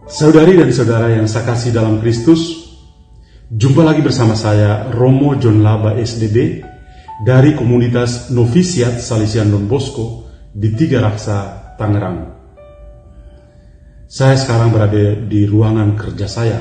Saudari dan saudara yang saya kasih dalam Kristus, jumpa lagi bersama saya Romo John Laba SDB dari komunitas Novisiat Salesian Don Bosco di Tiga Raksa, Tangerang. Saya sekarang berada di ruangan kerja saya,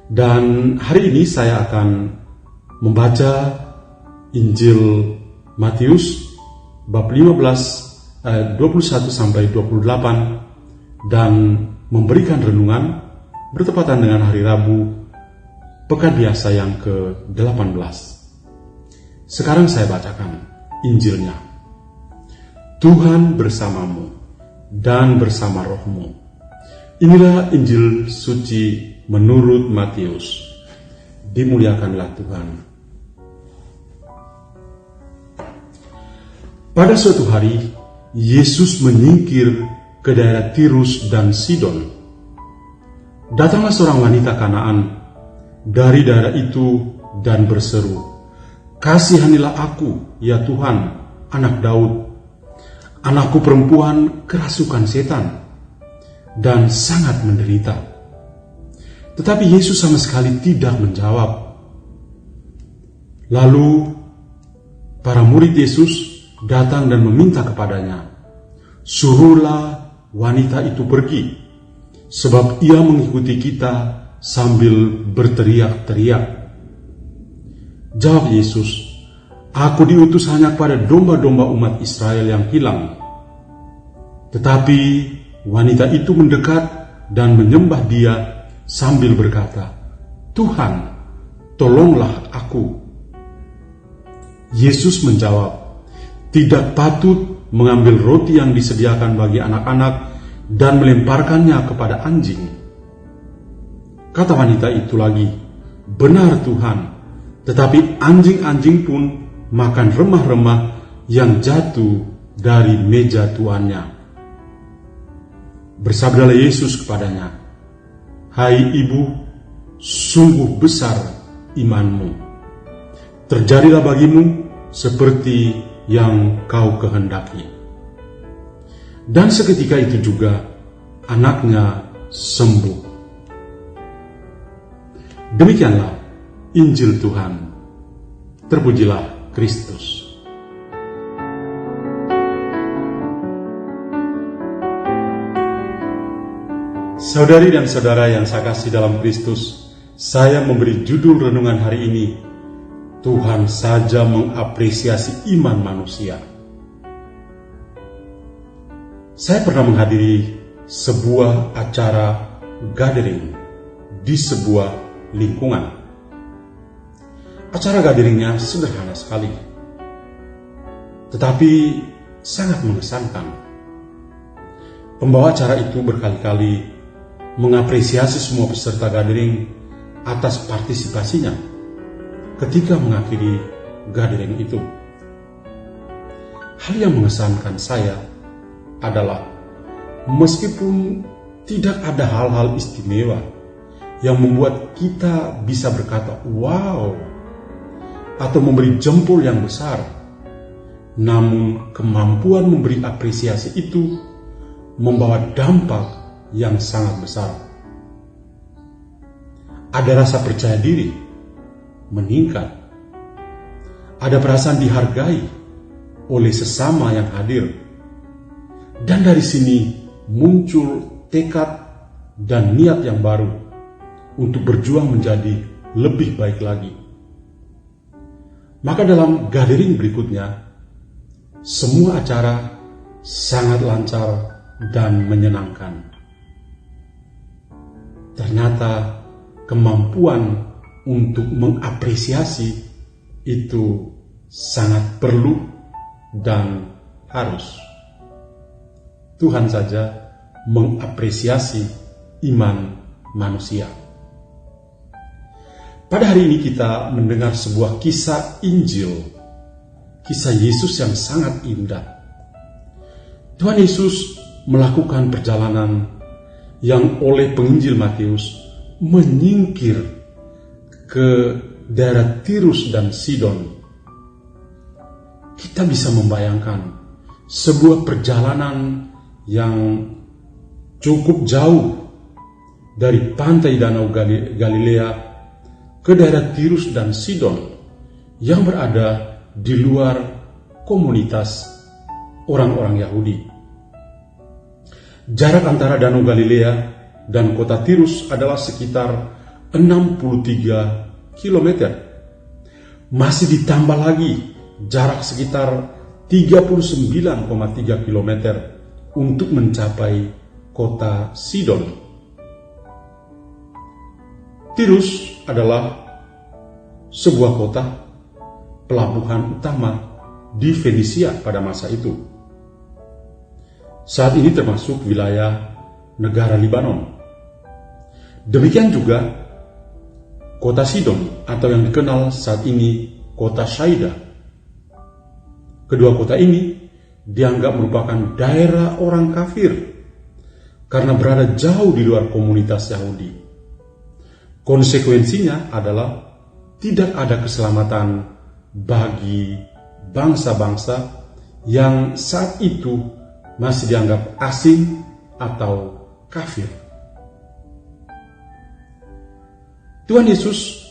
dan hari ini saya akan membaca Injil Matius bab 15 ayat 21 sampai 28 dan memberikan renungan bertepatan dengan hari Rabu pekan biasa yang ke-18. Sekarang saya bacakan Injilnya. Tuhan bersamamu dan bersama rohmu. Inilah Injil suci menurut Matius. Dimuliakanlah Tuhan. Pada suatu hari, Yesus menyingkir ke daerah Tirus dan Sidon. Datanglah seorang wanita Kanaan dari daerah itu dan berseru, "Kasihanilah aku, ya Tuhan, anak Daud. Anakku perempuan kerasukan setan dan sangat menderita." Tetapi Yesus sama sekali tidak menjawab. Lalu para murid Yesus datang dan meminta kepadanya, "Suruhlah wanita itu pergi, sebab ia mengikuti kita sambil berteriak-teriak." Jawab Yesus, "Aku diutus hanya kepada domba-domba umat Israel yang hilang." Tetapi wanita itu mendekat dan menyembah dia sambil berkata, "Tuhan, tolonglah aku." Yesus menjawab, "Tidak patut mengambil roti yang disediakan bagi anak-anak dan melemparkannya kepada anjing." Kata wanita itu lagi, "Benar Tuhan, tetapi anjing-anjing pun makan remah-remah yang jatuh dari meja tuannya." Bersabdalah Yesus kepadanya, "Hai ibu, sungguh besar imanmu. Terjadilah bagimu seperti yang kau kehendaki." Dan seketika itu juga anaknya sembuh. Demikianlah Injil Tuhan. Terpujilah Kristus. Saudari dan saudara yang saya kasih dalam Kristus, saya memberi judul renungan hari ini, Tuhan saja mengapresiasi iman manusia. Saya pernah menghadiri sebuah acara gathering di sebuah lingkungan. Acara gatheringnya sederhana sekali, tetapi sangat mengesankan. Pembawa acara itu berkali-kali mengapresiasi semua peserta gathering atas partisipasinya ketika mengakhiri gathering itu. Hal yang mengesankan saya adalah meskipun tidak ada hal-hal istimewa yang membuat kita bisa berkata wow atau memberi jempol yang besar, namun kemampuan memberi apresiasi itu membawa dampak yang sangat besar. Ada rasa percaya diri meningkat, ada perasaan dihargai oleh sesama yang hadir, dan dari sini muncul tekad dan niat yang baru untuk berjuang menjadi lebih baik lagi. Maka dalam gathering berikutnya, semua acara sangat lancar dan menyenangkan. Ternyata kemampuan untuk mengapresiasi itu sangat perlu dan harus. Tuhan saja mengapresiasi iman manusia. Pada hari ini kita mendengar sebuah kisah Injil, kisah Yesus yang sangat indah. Tuhan Yesus melakukan perjalanan yang oleh penginjil Matius menyingkir ke daerah Tirus dan Sidon. Kita bisa membayangkan sebuah perjalanan yang cukup jauh dari pantai Danau Galilea ke daerah Tirus dan Sidon yang berada di luar komunitas orang-orang Yahudi. Jarak antara Danau Galilea dan kota Tirus adalah sekitar 63 km. Masih ditambah lagi jarak sekitar 39,3 km untuk mencapai kota Sidon. Tirus adalah sebuah kota pelabuhan utama di Fenisia pada masa itu. Saat ini termasuk wilayah negara Libanon. Demikian juga kota Sidon atau yang dikenal saat ini kota Saida. Kedua kota ini dianggap merupakan daerah orang kafir karena berada jauh di luar komunitas Yahudi. Konsekuensinya adalah tidak ada keselamatan bagi bangsa-bangsa yang saat itu masih dianggap asing atau kafir. Tuhan Yesus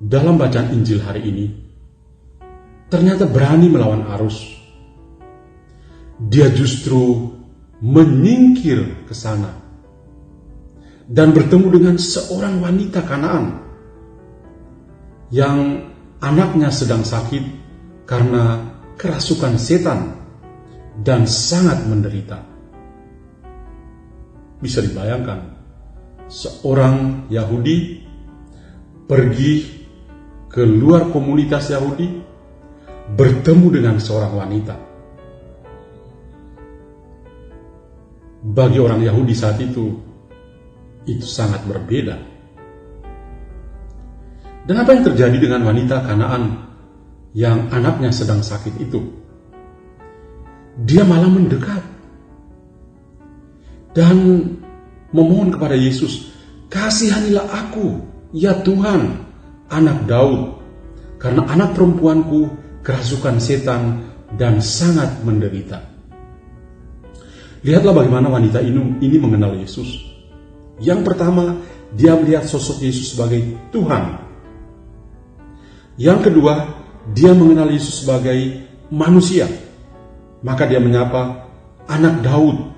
dalam bacaan Injil hari ini ternyata berani melawan arus. Dia justru menyingkir ke sana dan bertemu dengan seorang wanita Kanaan yang anaknya sedang sakit karena kerasukan setan dan sangat menderita. Bisa dibayangkan, seorang Yahudi pergi ke luar komunitas Yahudi bertemu dengan seorang wanita. Bagi orang Yahudi saat itu sangat berbeda. Dan apa yang terjadi dengan wanita Kanaan yang anaknya sedang sakit itu? Dia malah mendekat dan memohon kepada Yesus, "Kasihanilah aku, ya Tuhan, anak Daud, karena anak perempuanku kerasukan setan dan sangat menderita." Lihatlah bagaimana wanita ini mengenal Yesus. Yang pertama, dia melihat sosok Yesus sebagai Tuhan. Yang kedua, dia mengenal Yesus sebagai manusia. Maka dia menyapa, "Anak Daud."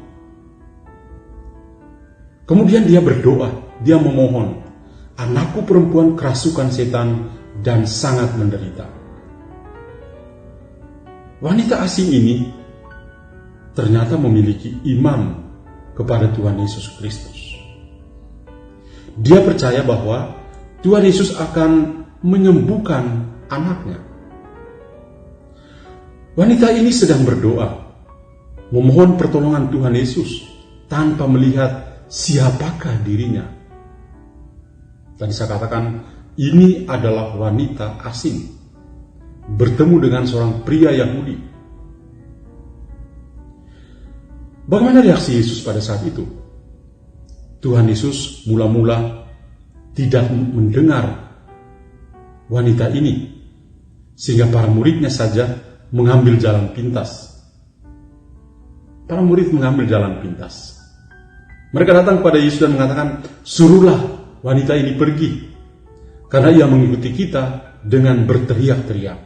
Kemudian dia berdoa, dia memohon, "Anakku perempuan kerasukan setan dan sangat menderita." Wanita asing ini ternyata memiliki iman kepada Tuhan Yesus Kristus. Dia percaya bahwa Tuhan Yesus akan menyembuhkan anaknya. Wanita ini sedang berdoa, memohon pertolongan Tuhan Yesus tanpa melihat siapakah dirinya. Tadi saya katakan, ini adalah wanita asing bertemu dengan seorang pria Yahudi. Bagaimana reaksi Yesus pada saat itu? Tuhan Yesus mula-mula tidak mendengar wanita ini, sehingga para muridnya saja mengambil jalan pintas. Para murid mengambil jalan pintas. Mereka datang kepada Yesus dan mengatakan, "Suruhlah wanita ini pergi, karena ia mengikuti kita dengan berteriak-teriak."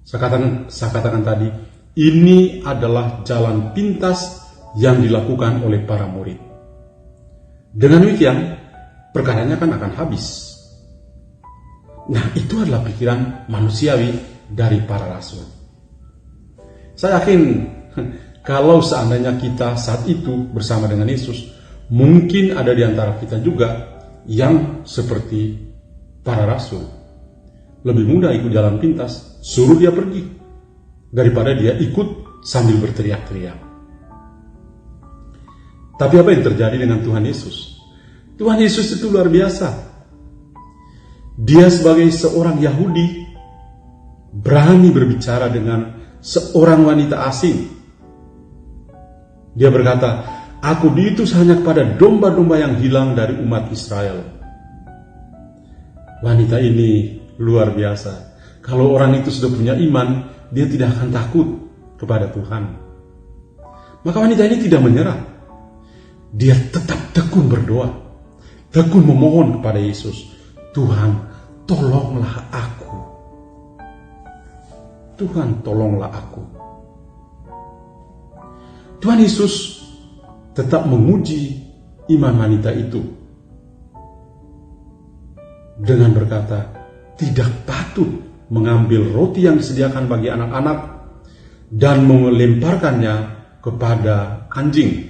Saya katakan tadi, ini adalah jalan pintas yang dilakukan oleh para murid. Dengan demikian, perkaranya akan habis. Nah, itu adalah pikiran manusiawi dari para rasul. Saya yakin kalau seandainya kita saat itu bersama dengan Yesus, mungkin ada di antara kita juga yang seperti para rasul. Lebih mudah ikut jalan pintas, suruh dia pergi, daripada dia ikut sambil berteriak-teriak. Tapi apa yang terjadi dengan Tuhan Yesus? Tuhan Yesus itu luar biasa. Dia sebagai seorang Yahudi berani berbicara dengan seorang wanita asing. Dia berkata, "Aku diutus hanya kepada domba-domba yang hilang dari umat Israel." Wanita ini luar biasa. Kalau orang itu sudah punya iman, dia tidak akan takut kepada Tuhan. Maka wanita ini tidak menyerah. dia tetap tekun berdoa, tekun memohon kepada Yesus, Tuhan, tolonglah aku. Tuhan, tolonglah aku. Tuhan Yesus tetap menguji iman wanita itu dengan berkata, tidak patut mengambil roti yang disediakan bagi anak-anak dan melemparkannya kepada anjing.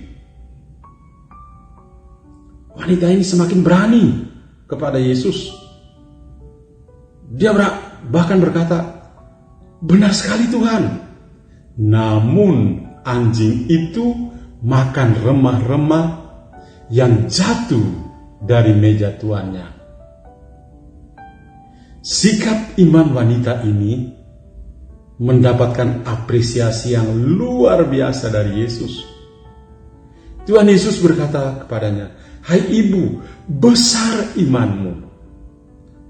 Wanita ini semakin berani kepada Yesus. Dia bahkan berkata, benar sekali Tuhan. Namun anjing itu makan remah-remah yang jatuh dari meja tuannya. Sikap iman wanita ini mendapatkan apresiasi yang luar biasa dari Yesus. Tuhan Yesus berkata kepadanya, hai ibu, besar imanmu,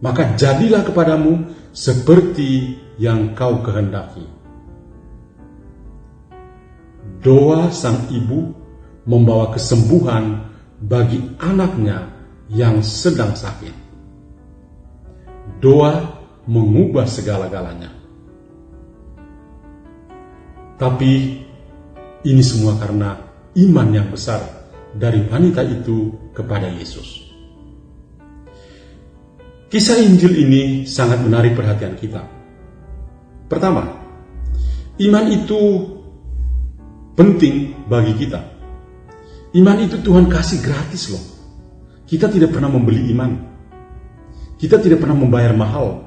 maka jadilah kepadamu seperti yang kau kehendaki. Doa sang ibu membawa kesembuhan bagi anaknya yang sedang sakit. Doa mengubah segala-galanya. Tapi ini semua karena iman yang besar dari wanita itu kepada Yesus. Kisah Injil ini sangat menarik perhatian kita. Pertama, iman itu penting bagi kita. Iman itu Tuhan kasih gratis loh. Kita tidak pernah membeli iman. Kita tidak pernah membayar mahal.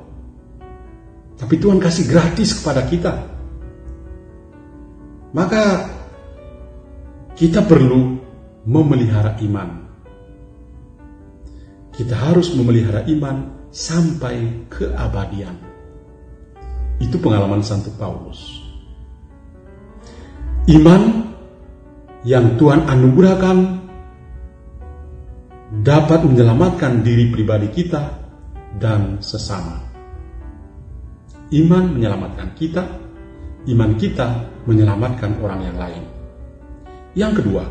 Tapi Tuhan kasih gratis kepada kita. Maka kita perlu memelihara iman. Kita harus memelihara iman sampai keabadian. Itu pengalaman Santo Paulus. Iman yang Tuhan anugerahkan dapat menyelamatkan diri pribadi kita dan sesama. Iman menyelamatkan kita, iman kita menyelamatkan orang yang lain. Yang kedua,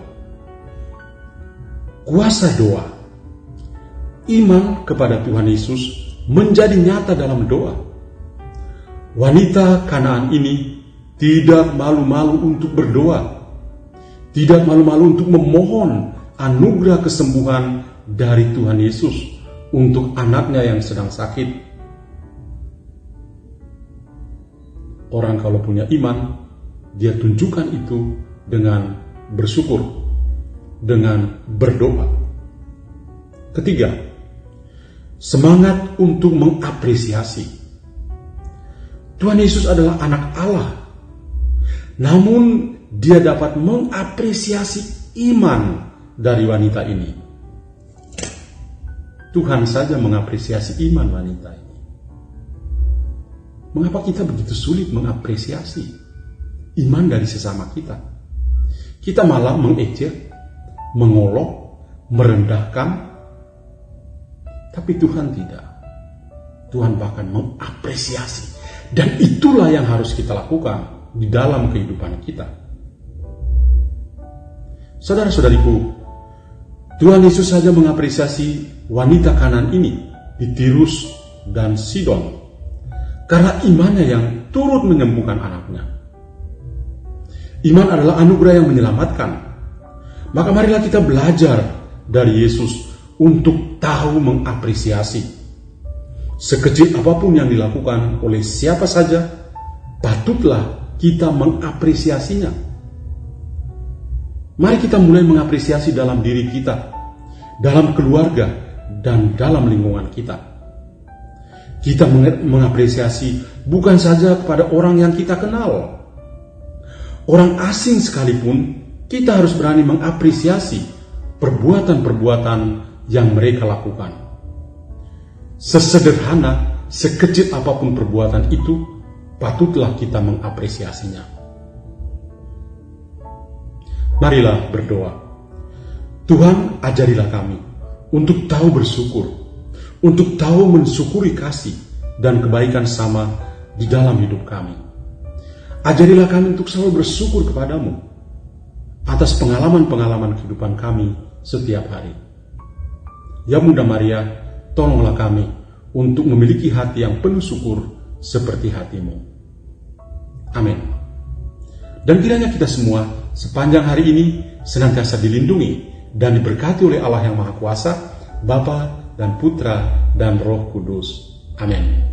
kuasa doa. Iman kepada Tuhan Yesus menjadi nyata dalam doa. Wanita Kanaan ini tidak malu-malu untuk berdoa, tidak malu-malu untuk memohon anugerah kesembuhan dari Tuhan Yesus untuk anaknya yang sedang sakit. Orang kalau punya iman, dia tunjukkan itu dengan bersyukur, dengan berdoa. Ketiga, semangat untuk mengapresiasi. Tuhan Yesus adalah anak Allah, namun dia dapat mengapresiasi iman dari wanita ini. Tuhan saja mengapresiasi iman wanita ini. Mengapa kita begitu sulit mengapresiasi iman dari sesama kita? Kita malah mengejek, mengolok, merendahkan. Tapi Tuhan tidak. Tuhan bahkan mengapresiasi. Dan itulah yang harus kita lakukan di dalam kehidupan kita. Saudara-saudariku, Tuhan Yesus saja mengapresiasi wanita Kanaan ini di Tirus dan Sidon karena imannya yang turut menyembuhkan anaknya. Iman adalah anugerah yang menyelamatkan. Maka marilah kita belajar dari Yesus untuk tahu mengapresiasi. Sekecil apapun yang dilakukan oleh siapa saja, patutlah kita mengapresiasinya. Mari kita mulai mengapresiasi dalam diri kita, dalam keluarga, dan dalam lingkungan kita. Kita mengapresiasi bukan saja kepada orang yang kita kenal. Orang asing sekalipun, kita harus berani mengapresiasi perbuatan-perbuatan yang mereka lakukan. Sesederhana, sekecil apapun perbuatan itu, patutlah kita mengapresiasinya. Marilah berdoa. Tuhan, ajarilah kami untuk tahu bersyukur, untuk tahu mensyukuri kasih dan kebaikan sama di dalam hidup kami. Ajarilah kami untuk selalu bersyukur kepadamu. atas pengalaman-pengalaman kehidupan kami setiap hari. Ya Bunda Maria, tolonglah kami untuk memiliki hati yang penuh syukur seperti hati-Mu. Amin. Dan kiranya kita semua sepanjang hari ini senantiasa dilindungi dan diberkati oleh Allah yang Maha Kuasa, Bapa dan Putra dan Roh Kudus. Amin.